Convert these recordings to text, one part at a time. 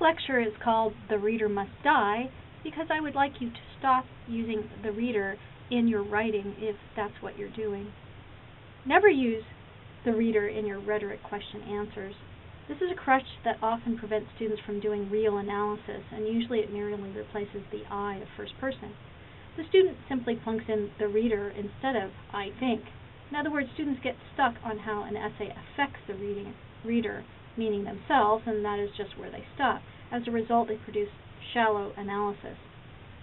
lecture is called The Reader Must Die because I would like you to stop using the reader in your writing if that's what you're doing. Never use the reader in your rhetoric question answers. This is a crutch that often prevents students from doing real analysis, and usually it merely replaces the I of first person. The student simply plunks in the reader instead of I think. In other words, students get stuck on how an essay affects the reader, meaning themselves, and that is just where they stop. As a result, they produce shallow analysis.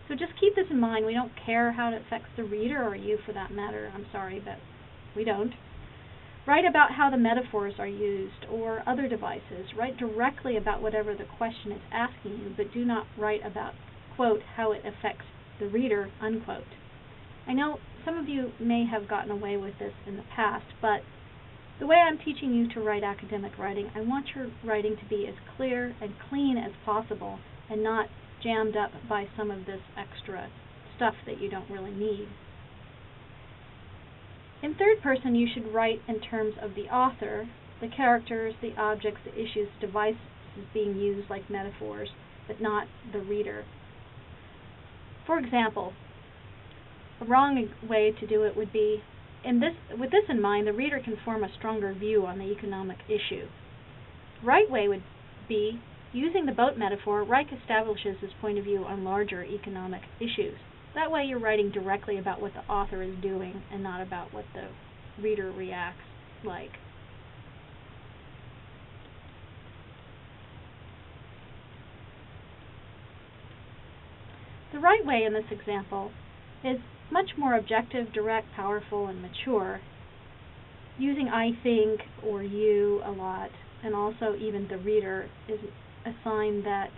So just keep this in mind. We don't care how it affects the reader, or you for that matter. I'm sorry, but we don't. Write about how the metaphors are used or other devices. Write directly about whatever the question is asking you, but do not write about, quote, how it affects the reader, unquote. I know some of you may have gotten away with this in the past, but the way I'm teaching you to write academic writing, I want your writing to be as clear and clean as possible and not jammed up by some of this extra stuff that you don't really need. In third person, you should write in terms of the author, the characters, the objects, the issues, devices being used like metaphors, but not the reader. For example, a wrong way to do it would be, with this in mind, the reader can form a stronger view on the economic issue. The right way would be, using the boat metaphor, Reich establishes his point of view on larger economic issues. That way you're writing directly about what the author is doing and not about what the reader reacts like. The right way in this example is much more objective, direct, powerful, and mature, using I think or you a lot, and also even the reader is a sign that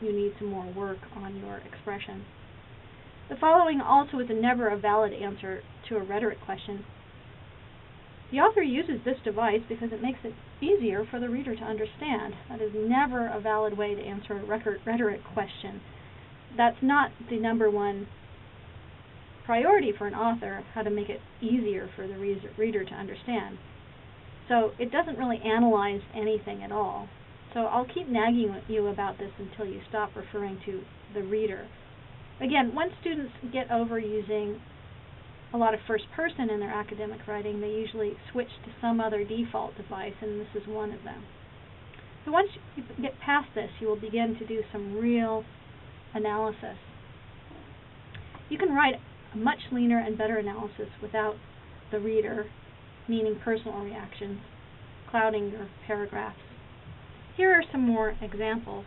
you need some more work on your expression. The following also is never a valid answer to a rhetoric question. The author uses this device because it makes it easier for the reader to understand. That is never a valid way to answer a rhetoric question. That's not the number one priority for an author, how to make it easier for the reader to understand. So it doesn't really analyze anything at all. So I'll keep nagging you about this until you stop referring to the reader. Again, once students get over using a lot of first person in their academic writing, they usually switch to some other default device, and this is one of them. So once you get past this, you will begin to do some real analysis. You can write a much leaner and better analysis without the reader, meaning personal reactions, clouding your paragraphs. Here are some more examples.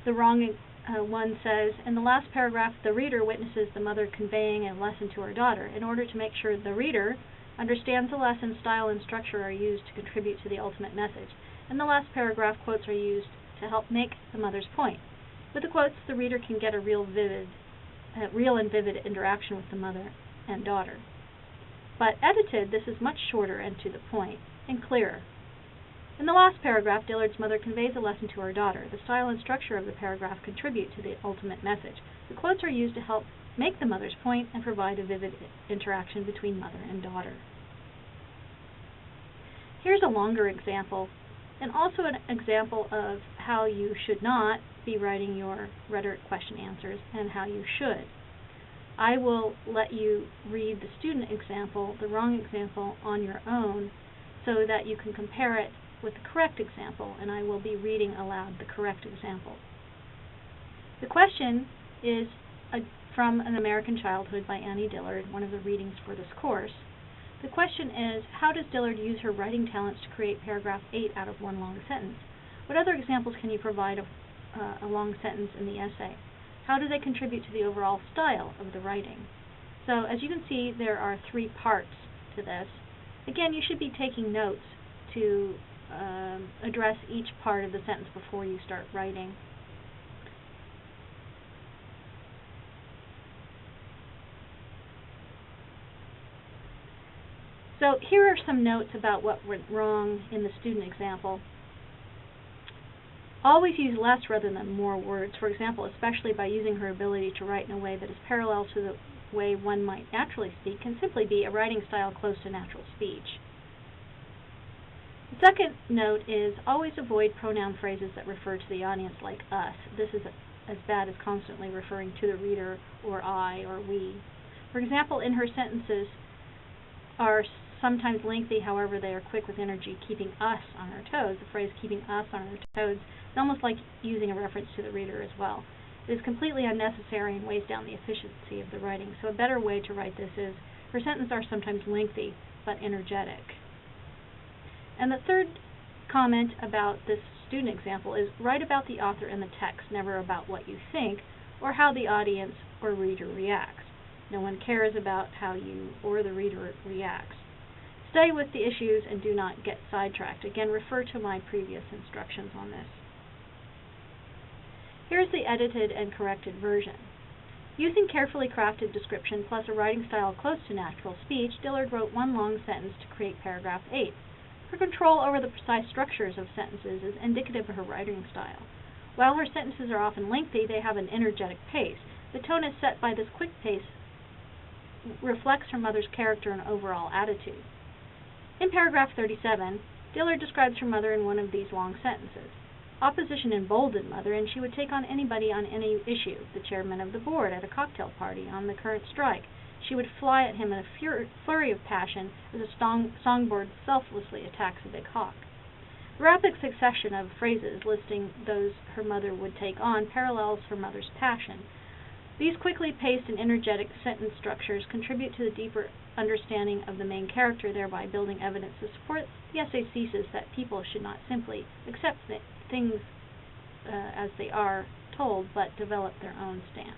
The wrong one says, in the last paragraph, the reader witnesses the mother conveying a lesson to her daughter. In order to make sure the reader understands the lesson, style and structure are used to contribute to the ultimate message. In the last paragraph, quotes are used to help make the mother's point. With the quotes, the reader can get a real and vivid interaction with the mother and daughter. But edited, this is much shorter and to the point, and clearer. In the last paragraph, Dillard's mother conveys a lesson to her daughter. The style and structure of the paragraph contribute to the ultimate message. The quotes are used to help make the mother's point and provide a vivid interaction between mother and daughter. Here's a longer example, and also an example of how you should not be writing your rhetoric question answers and how you should. I will let you read the student example, the wrong example, on your own so that you can compare it with the correct example, and I will be reading aloud the correct example. The question is from An American Childhood by Annie Dillard, one of the readings for this course. The question is, how does Dillard use her writing talents to create paragraph 8 out of one long sentence? What other examples can you provide of a long sentence in the essay? How do they contribute to the overall style of the writing? So as you can see, there are 3 parts to this. Again, you should be taking notes to address each part of the sentence before you start writing. So here are some notes about what went wrong in the student example. Always use less rather than more words. For example, especially by using her ability to write in a way that is parallel to the way one might naturally speak, can simply be a writing style close to natural speech. The second note is always avoid pronoun phrases that refer to the audience like us. This is as bad as constantly referring to the reader or I or we. For example, in her sentences are sometimes lengthy, however they are quick with energy, keeping us on our toes. The phrase keeping us on our toes is almost like using a reference to the reader as well. It is completely unnecessary and weighs down the efficiency of the writing. So a better way to write this is, her sentences are sometimes lengthy but energetic. And the third comment about this student example is write about the author and the text, never about what you think or how the audience or reader reacts. No one cares about how you or the reader reacts. Stay with the issues and do not get sidetracked. Again, refer to my previous instructions on this. Here's the edited and corrected version. Using carefully crafted description plus a writing style close to natural speech, Dillard wrote one long sentence to create paragraph 8. Her control over the precise structures of sentences is indicative of her writing style. While her sentences are often lengthy, they have an energetic pace. The tone is set by this quick pace reflects her mother's character and overall attitude. In paragraph 37, Dillard describes her mother in one of these long sentences. Opposition emboldened mother, and she would take on anybody on any issue, the chairman of the board at a cocktail party on the current strike. She would fly at him in a flurry of passion as a songbird selflessly attacks a big hawk. The rapid succession of phrases listing those her mother would take on parallels her mother's passion. These quickly paced and energetic sentence structures contribute to the deeper understanding of the main character, thereby building evidence to support the essay's thesis that people should not simply accept things as they are told, but develop their own stance.